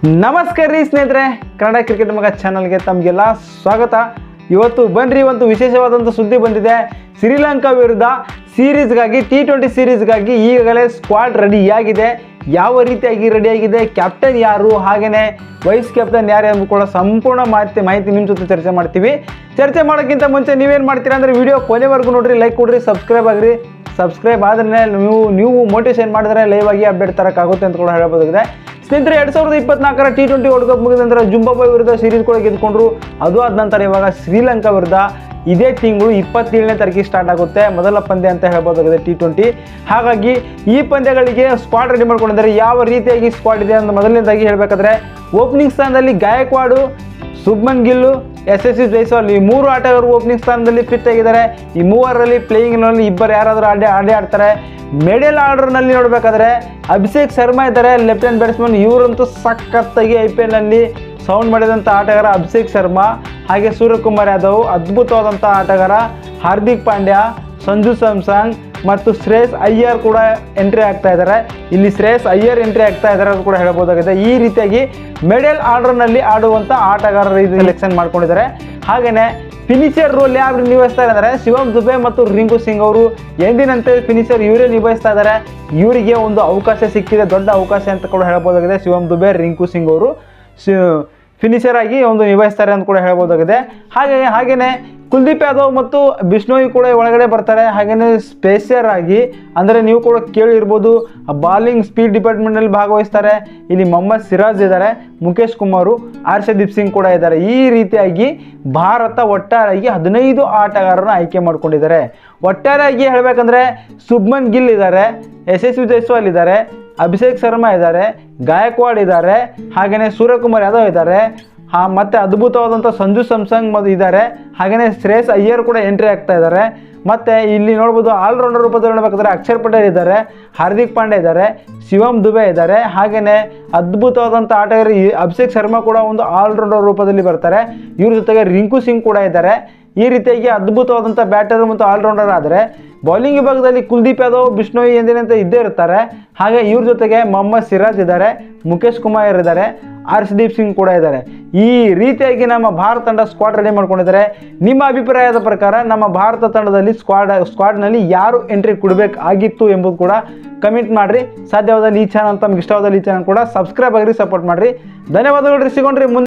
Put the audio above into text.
ನಮಸ್ಕಾರ ರೀ ಸ್ನೇಹಿತರೆ, ಕನ್ನಡ ಕ್ರಿಕೆಟ್ ಮಗ ಚಾನಲ್ಗೆ ತಮಗೆಲ್ಲ ಸ್ವಾಗತ. ಇವತ್ತು ಬನ್ರಿ ಒಂದು ವಿಶೇಷವಾದಂಥ ಸುದ್ದಿ ಬಂದಿದೆ. ಶ್ರೀಲಂಕಾ ವಿರುದ್ಧ ಸೀರೀಸ್ಗಾಗಿ T20 ಸೀರೀಸ್ಗಾಗಿ ಈಗಾಗಲೇ ಸ್ಕ್ವಾಡ್ ರೆಡಿಯಾಗಿದೆ. ಯಾವ ರೀತಿಯಾಗಿ ರೆಡಿಯಾಗಿದೆ, ಕ್ಯಾಪ್ಟನ್ ಯಾರು, ಹಾಗೆಯೇ ವೈಸ್ ಕ್ಯಾಪ್ಟನ್ ಯಾರು ಎಂದು ಕೂಡ ಸಂಪೂರ್ಣ ಮಾಹಿತಿ ನಿಮ್ಮ ಜೊತೆ ಚರ್ಚೆ ಮಾಡ್ತೀವಿ. ಚರ್ಚೆ ಮಾಡೋಕ್ಕಿಂತ ಮುಂಚೆ ನೀವೇನು ಮಾಡ್ತೀರಾ ಅಂದರೆ ವಿಡಿಯೋ ಕೊನೆವರೆಗೂ ನೋಡಿರಿ, ಲೈಕ್ ಕೊಡ್ರಿ, ಸಬ್ಸ್ಕ್ರೈಬ್ ಆಗಿರಿ. ಸಬ್ಸ್ಕ್ರೈಬ್ ಆದರೆ ನೀವು ಮೋಟಿವೇಶನ್ ಮಾಡಿದ್ರೆ ಲೈವ್ ಆಗಿ ಅಪ್ಡೇಟ್ ತರೋಕ್ಕಾಗುತ್ತೆ ಅಂತ ಕೂಡ ಹೇಳಬಹುದಾಗಿದೆ. ಸ್ನೇಹಿತರೆ, 2024ರ T20 ವರ್ಲ್ಡ್ ಕಪ್ ಮುಗಿದ ನಂತರ ಜಿಂಬಾಬ್ವೆ ವಿರುದ್ಧ ಸೀರೀಸ್ ಕೂಡ ಗೆದ್ದುಕೊಂಡ್ರು. ಅದು ಆದ ನಂತರ ಇವಾಗ ಶ್ರೀಲಂಕಾ ವಿರುದ್ಧ ಇದೇ ತಿಂಗಳು 27ನೇ ತಾರೀಕಿಗೆ ಸ್ಟಾರ್ಟ್ ಆಗುತ್ತೆ ಮೊದಲ ಪಂದ್ಯ ಅಂತ ಹೇಳ್ಬೋದಾಗಿದೆ T20. ಹಾಗಾಗಿ ಈ ಪಂದ್ಯಗಳಿಗೆ ಸ್ಕ್ವಾಡ್ ರೆಡಿ ಮಾಡ್ಕೊಂಡಿದ್ದಾರೆ. ಯಾವ ರೀತಿಯಾಗಿ ಸ್ಕ್ವಾಡ್ ಇದೆ ಅಂತ ಮೊದಲನೇದಾಗಿ ಹೇಳಬೇಕಾದ್ರೆ, ಓಪನಿಂಗ್ ಸ್ಥಾನದಲ್ಲಿ ಗಾಯಕ್ವಾಡ್, ಶುಭ್ಮನ್ ಗಿಲ್, ಯಶಸ್ವಿ ಜೈಸ್ವಾಲ್ ಈ ಮೂರು ಆಟಗಾರರು ಓಪನಿಂಗ್ ಸ್ಥಾನದಲ್ಲಿ ಫಿಟ್ ಆಗಿದ್ದಾರೆ. ಈ ಮೂವರಲ್ಲಿ ಪ್ಲೇಯಿಂಗ್ನಲ್ಲಿ ಇಬ್ಬರು ಯಾರಾದರೂ ಆಡೇ ಆಡ್ತಾರೆ. ಮಿಡಲ್ ಆರ್ಡರ್ನಲ್ಲಿ ನೋಡಬೇಕಾದ್ರೆ ಅಭಿಷೇಕ್ ಶರ್ಮಾ ಇದ್ದಾರೆ, ಲೆಫ್ಟ್ ಹ್ಯಾಂಡ್ ಬ್ಯಾಟ್ಸ್ಮನ್. ಇವರಂತೂ ಸಖತ್ತಾಗಿ IPLನಲ್ಲಿ ಸೌಂಡ್ ಮಾಡಿದಂಥ ಆಟಗಾರ ಅಭಿಷೇಕ್ ಶರ್ಮಾ. ಹಾಗೆ ಸೂರ್ಯಕುಮಾರ್ ಯಾದವ್ ಅದ್ಭುತವಾದಂಥ ಆಟಗಾರ. ಹಾರ್ದಿಕ್ ಪಾಂಡ್ಯ, ಸಂಜು ಸ್ಯಾಮ್ಸಂಗ್ ಮತ್ತು ಶ್ರೇಯಸ್ ಅಯ್ಯರ್ ಕೂಡ ಎಂಟ್ರಿ ಆಗ್ತಾ ಇದ್ದಾರೆ. ಇಲ್ಲಿ ಶ್ರೇಯಸ್ ಅಯ್ಯರ್ ಎಂಟ್ರಿ ಆಗ್ತಾ ಇದ್ದಾರೆ ಅಂತ ಕೂಡ ಹೇಳ್ಬೋದಾಗಿದೆ. ಈ ರೀತಿಯಾಗಿ ಮಿಡಲ್ ಆರ್ಡರ್ನಲ್ಲಿ ಆಡುವಂಥ ಆಟಗಾರರು ಇದು ಸೆಲೆಕ್ಷನ್ ಮಾಡ್ಕೊಂಡಿದ್ದಾರೆ. ಹಾಗೆಯೇ ಫಿನಿಷರ್ ರೋಲ್ ಯಾರು ನಿಭಾಯಿಸ್ತಾರೆ ಅಂದರೆ ಶಿವಮ್ ದುಬೆ ಮತ್ತು ರಿಂಕು ಸಿಂಗ್ ಅವರು ಎಂದಿನಂತೆ ಫಿನಿಷರ್ ಇವರೇ ನಿಭಾಯಿಸ್ತಾ ಇದ್ದಾರೆ. ಇವರಿಗೆ ಒಂದು ಅವಕಾಶ ಸಿಕ್ಕಿದೆ, ದೊಡ್ಡ ಅವಕಾಶ ಅಂತ ಕೂಡ ಹೇಳ್ಬೋದಾಗಿದೆ. ಶಿವಮ್ ದುಬೆ, ರಿಂಕು ಸಿಂಗ್ ಅವರು ಫಿನಿಷರ್ ಆಗಿ ಒಂದು ನಿಭಾಯಿಸ್ತಾರೆ ಅಂತ ಕೂಡ ಹೇಳ್ಬೋದಾಗಿದೆ. ಹಾಗೆಯೇ ಕುಲ್ದೀಪ್ ಯಾದವ್ ಮತ್ತು ಬಿಷ್ಣೋಯ್ ಕೂಡ ಒಳಗಡೆ ಬರ್ತಾರೆ. ಹಾಗೆಯೇ ಸ್ಪೇಸರ್ ಆಗಿ ಅಂದರೆ ನೀವು ಕೂಡ ಕೇಳಿರ್ಬೋದು, ಬಾಲಿಂಗ್ ಸ್ಪೀಡ್ ಡಿಪಾರ್ಟ್ಮೆಂಟ್ನಲ್ಲಿ ಭಾಗವಹಿಸ್ತಾರೆ. ಇಲ್ಲಿ ಮೊಹಮ್ಮದ್ ಸಿರಾಜ್ ಇದ್ದಾರೆ, ಮುಖೇಶ್ ಕುಮಾರು, ಹರ್ಷದೀಪ್ ಸಿಂಗ್ ಕೂಡ ಇದ್ದಾರೆ. ಈ ರೀತಿಯಾಗಿ ಭಾರತ ಒಟ್ಟಾರೆಯಾಗಿ 15 ಆಟಗಾರರನ್ನು ಆಯ್ಕೆ ಮಾಡ್ಕೊಂಡಿದ್ದಾರೆ. ಒಟ್ಟಾರೆಯಾಗಿ ಹೇಳಬೇಕಂದ್ರೆ ಶುಭ್ಮನ್ ಗಿಲ್ ಇದ್ದಾರೆ, ಯಶಸ್ವಿ ಜೈಸ್ವಾಲ್ ಇದ್ದಾರೆ, ಅಭಿಷೇಕ್ ಶರ್ಮಾ ಇದ್ದಾರೆ, ಗಾಯಕ್ವಾಡ್ ಇದ್ದಾರೆ, ಹಾಗೆಯೇ ಸೂರ್ಯಕುಮಾರ್ ಯಾದವ್ ಇದ್ದಾರೆ, ಮತ್ತು ಅದ್ಭುತವಾದಂಥ ಸಂಜು ಸ್ಯಾಮ್ಸಂಗ್ ಇದ್ದಾರೆ. ಹಾಗೆಯೇ ಶ್ರೇಯಸ್ ಅಯ್ಯರ್ ಕೂಡ ಎಂಟ್ರಿ ಆಗ್ತಾ ಇದ್ದಾರೆ. ಮತ್ತು ಇಲ್ಲಿ ನೋಡ್ಬೋದು ಆಲ್ರೌಂಡರ್ ರೂಪದಲ್ಲಿ ನೋಡಬೇಕಾದ್ರೆ ಅಕ್ಷರ್ ಪಟೇಲ್ ಇದ್ದಾರೆ, ಹಾರ್ದಿಕ್ ಪಾಂಡ್ಯ ಇದ್ದಾರೆ, ಶಿವಮ್ ದುಬೆ ಇದ್ದಾರೆ. ಹಾಗೆಯೇ ಅದ್ಭುತವಾದಂಥ ಆಟಗಾರ ಅಭಿಷೇಕ್ ಶರ್ಮಾ ಕೂಡ ಒಂದು ಆಲ್ರೌಂಡರ್ ರೂಪದಲ್ಲಿ ಬರ್ತಾರೆ. ಇವ್ರ ಜೊತೆಗೆ ರಿಂಕು ಸಿಂಗ್ ಕೂಡ ಇದ್ದಾರೆ. ಈ ರೀತಿಯಾಗಿ ಅದ್ಭುತವಾದಂಥ ಬ್ಯಾಟರ್ ಮತ್ತು ಆಲ್ರೌಂಡರ್ ಆದರೆ ಬೌಲಿಂಗ್ ವಿಭಾಗದಲ್ಲಿ ಕುಲ್ದೀಪ್ ಯಾದವ್, ಬಿಷ್ಣೋಯ್ ಎಂದಿನಂತೆ ಇದ್ದೇ ಇರ್ತಾರೆ. ಹಾಗೆ ಇವ್ರ ಜೊತೆಗೆ ಮೊಹಮ್ಮದ್ ಸಿರಾಜ್ ಇದ್ದಾರೆ, ಮುಖೇಶ್ ಕುಮಾರ್ ಇದ್ದಾರೆ, ಹರ್ಷದೀಪ್ ಸಿಂಗ್ ಕೂಡ ಇದ್ದಾರೆ. ಈ ರೀತಿಯಾಗಿ ನಮ್ಮ ಭಾರತ ತಂಡ ಸ್ಕ್ವಾಡ್ ರೆಡಿ ಮಾಡ್ಕೊಂಡಿದ್ದಾರೆ. ನಿಮ್ಮ ಅಭಿಪ್ರಾಯದ ಪ್ರಕಾರ ನಮ್ಮ ಭಾರತ ತಂಡದಲ್ಲಿ ಸ್ಕ್ವಾಡ್ನಲ್ಲಿ ಯಾರು ಎಂಟ್ರಿ ಕೊಡಬೇಕಾಗಿತ್ತು ಎಂಬುದು ಕೂಡ ಕಮೆಂಟ್ ಮಾಡಿರಿ. ಸಾಧ್ಯವಾದಲ್ಲಿ ಈ ಚಾನಲ್ ತಮ್ಗೆ ಇಷ್ಟವಾದಲ್ಲಿ ಈ ಚಾನಲ್ ಕೂಡ ಸಬ್ಸ್ಕ್ರೈಬ್ ಆಗಿರಿ, ಸಪೋರ್ಟ್ ಮಾಡಿರಿ. ಧನ್ಯವಾದಗಳು. ಸಿಗೋಣ್ರಿ ಮುಂದೆ.